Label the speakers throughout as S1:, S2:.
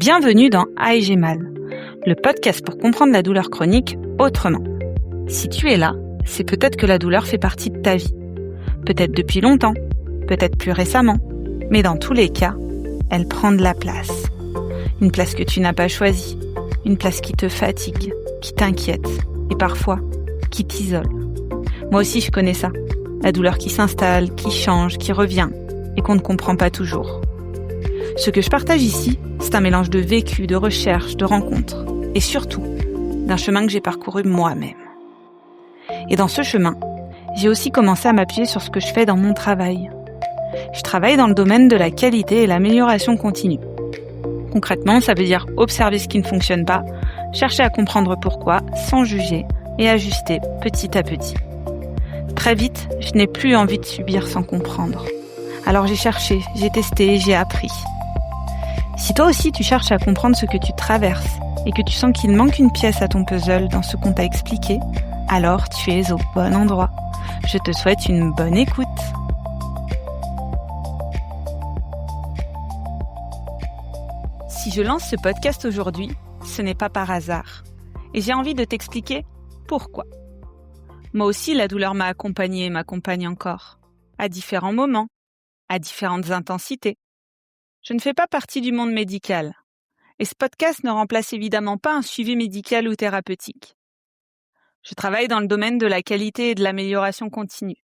S1: Bienvenue dans Ah et j'ai mal, le podcast pour comprendre la douleur chronique autrement. Si tu es là, c'est peut-être que la douleur fait partie de ta vie. Peut-être depuis longtemps, peut-être plus récemment, mais dans tous les cas, elle prend de la place. Une place que tu n'as pas choisie, une place qui te fatigue, qui t'inquiète et parfois qui t'isole. Moi aussi je connais ça, la douleur qui s'installe, qui change, qui revient et qu'on ne comprend pas toujours. Ce que je partage ici, c'est un mélange de vécu, de recherche, de rencontres et surtout d'un chemin que j'ai parcouru moi-même. Et dans ce chemin, j'ai aussi commencé à m'appuyer sur ce que je fais dans mon travail. Je travaille dans le domaine de la qualité et l'amélioration continue. Concrètement, ça veut dire observer ce qui ne fonctionne pas, chercher à comprendre pourquoi, sans juger et ajuster petit à petit. Très vite, je n'ai plus envie de subir sans comprendre. Alors j'ai cherché, j'ai testé, j'ai appris. Si toi aussi tu cherches à comprendre ce que tu traverses et que tu sens qu'il manque une pièce à ton puzzle dans ce qu'on t'a expliqué, alors tu es au bon endroit. Je te souhaite une bonne écoute. Si je lance ce podcast aujourd'hui, ce n'est pas par hasard. Et j'ai envie de t'expliquer pourquoi. Moi aussi, la douleur m'a accompagnée et m'accompagne encore, à différents moments, à différentes intensités. Je ne fais pas partie du monde médical. Et ce podcast ne remplace évidemment pas un suivi médical ou thérapeutique. Je travaille dans le domaine de la qualité et de l'amélioration continue.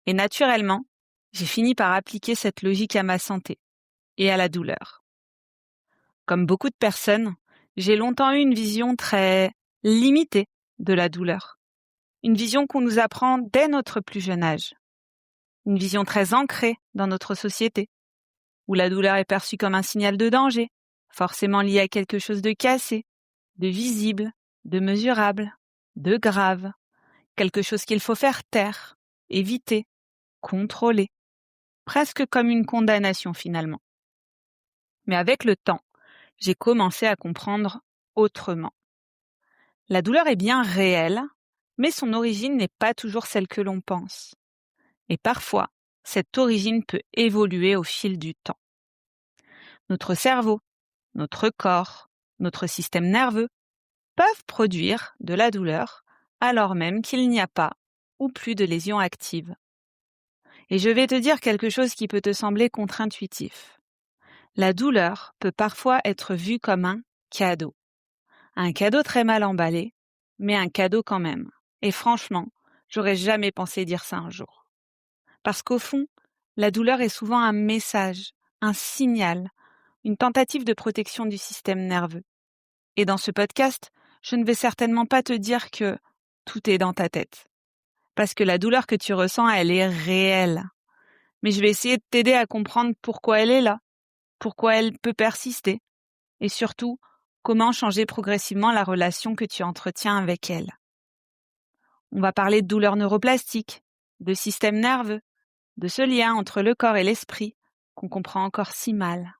S1: Et naturellement, j'ai fini par appliquer cette logique à ma santé et à la douleur. Comme beaucoup de personnes, j'ai longtemps eu une vision très limitée de la douleur. Une vision qu'on nous apprend dès notre plus jeune âge. Une vision très ancrée dans notre société, où la douleur est perçue comme un signal de danger, forcément lié à quelque chose de cassé, de visible, de mesurable, de grave, quelque chose qu'il faut faire taire, éviter, contrôler, presque comme une condamnation finalement. Mais avec le temps, j'ai commencé à comprendre autrement. La douleur est bien réelle, mais son origine n'est pas toujours celle que l'on pense. Et parfois, cette origine peut évoluer au fil du temps. Notre cerveau, notre corps, notre système nerveux peuvent produire de la douleur alors même qu'il n'y a pas ou plus de lésions actives. Et je vais te dire quelque chose qui peut te sembler contre-intuitif. La douleur peut parfois être vue comme un cadeau. Un cadeau très mal emballé, mais un cadeau quand même. Et franchement, j'aurais jamais pensé dire ça un jour. Parce qu'au fond, la douleur est souvent un message, un signal, une tentative de protection du système nerveux. Et dans ce podcast, je ne vais certainement pas te dire que tout est dans ta tête. Parce que la douleur que tu ressens, elle est réelle. Mais je vais essayer de t'aider à comprendre pourquoi elle est là, pourquoi elle peut persister, et surtout, comment changer progressivement la relation que tu entretiens avec elle. On va parler de douleurs neuroplastiques, de système nerveux, de ce lien entre le corps et l'esprit qu'on comprend encore si mal.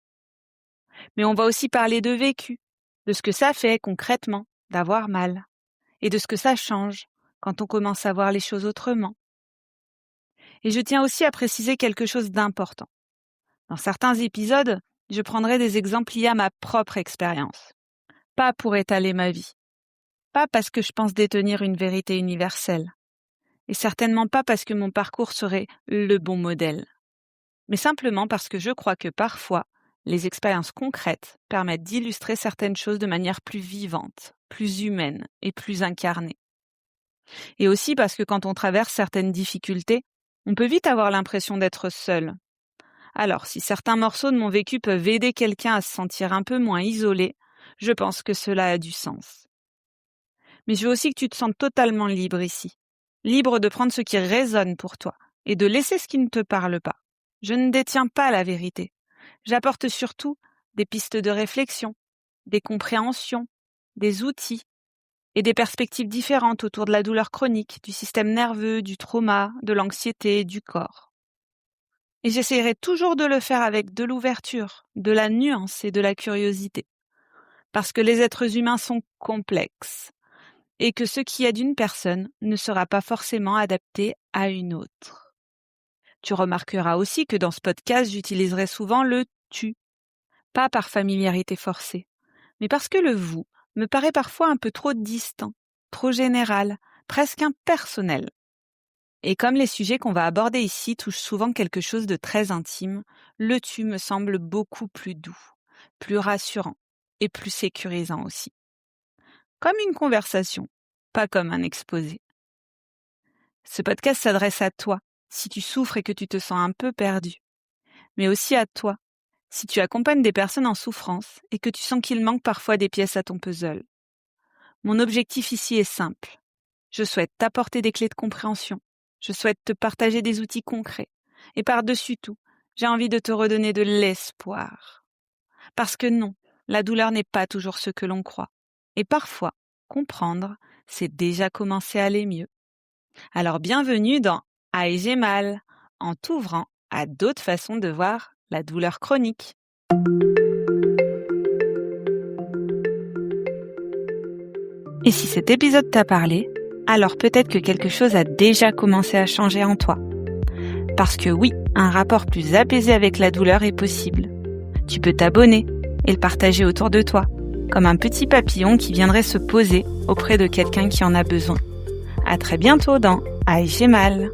S1: Mais on va aussi parler de vécu, de ce que ça fait concrètement d'avoir mal, et de ce que ça change quand on commence à voir les choses autrement. Et je tiens aussi à préciser quelque chose d'important. Dans certains épisodes, je prendrai des exemples liés à ma propre expérience. Pas pour étaler ma vie. Pas parce que je pense détenir une vérité universelle. Et certainement pas parce que mon parcours serait le bon modèle. Mais simplement parce que je crois que parfois, les expériences concrètes permettent d'illustrer certaines choses de manière plus vivante, plus humaine et plus incarnée. Et aussi parce que quand on traverse certaines difficultés, on peut vite avoir l'impression d'être seul. Alors, si certains morceaux de mon vécu peuvent aider quelqu'un à se sentir un peu moins isolé, je pense que cela a du sens. Mais je veux aussi que tu te sentes totalement libre ici. Libre de prendre ce qui résonne pour toi et de laisser ce qui ne te parle pas. Je ne détiens pas la vérité. J'apporte surtout des pistes de réflexion, des compréhensions, des outils et des perspectives différentes autour de la douleur chronique, du système nerveux, du trauma, de l'anxiété, du corps. Et j'essaierai toujours de le faire avec de l'ouverture, de la nuance et de la curiosité. Parce que les êtres humains sont complexes et que ce qui aide une personne ne sera pas forcément adapté à une autre. Tu remarqueras aussi que dans ce podcast, j'utiliserai souvent le « tu ». Pas par familiarité forcée, mais parce que le vous me paraît parfois un peu trop distant, trop général, presque impersonnel. Et comme les sujets qu'on va aborder ici touchent souvent quelque chose de très intime, le tu me semble beaucoup plus doux, plus rassurant et plus sécurisant aussi. Comme une conversation, pas comme un exposé. Ce podcast s'adresse à toi, si tu souffres et que tu te sens un peu perdu, mais aussi à toi, si tu accompagnes des personnes en souffrance et que tu sens qu'il manque parfois des pièces à ton puzzle. Mon objectif ici est simple. Je souhaite t'apporter des clés de compréhension. Je souhaite te partager des outils concrets. Et par-dessus tout, j'ai envie de te redonner de l'espoir. Parce que non, la douleur n'est pas toujours ce que l'on croit. Et parfois, comprendre, c'est déjà commencer à aller mieux. Alors bienvenue dans « Aïe, j'ai mal » en t'ouvrant à d'autres façons de voir la douleur chronique. Et si cet épisode t'a parlé, alors peut-être que quelque chose a déjà commencé à changer en toi. Parce que oui, un rapport plus apaisé avec la douleur est possible. Tu peux t'abonner et le partager autour de toi, comme un petit papillon qui viendrait se poser auprès de quelqu'un qui en a besoin. À très bientôt dans « Aïe, j'ai mal »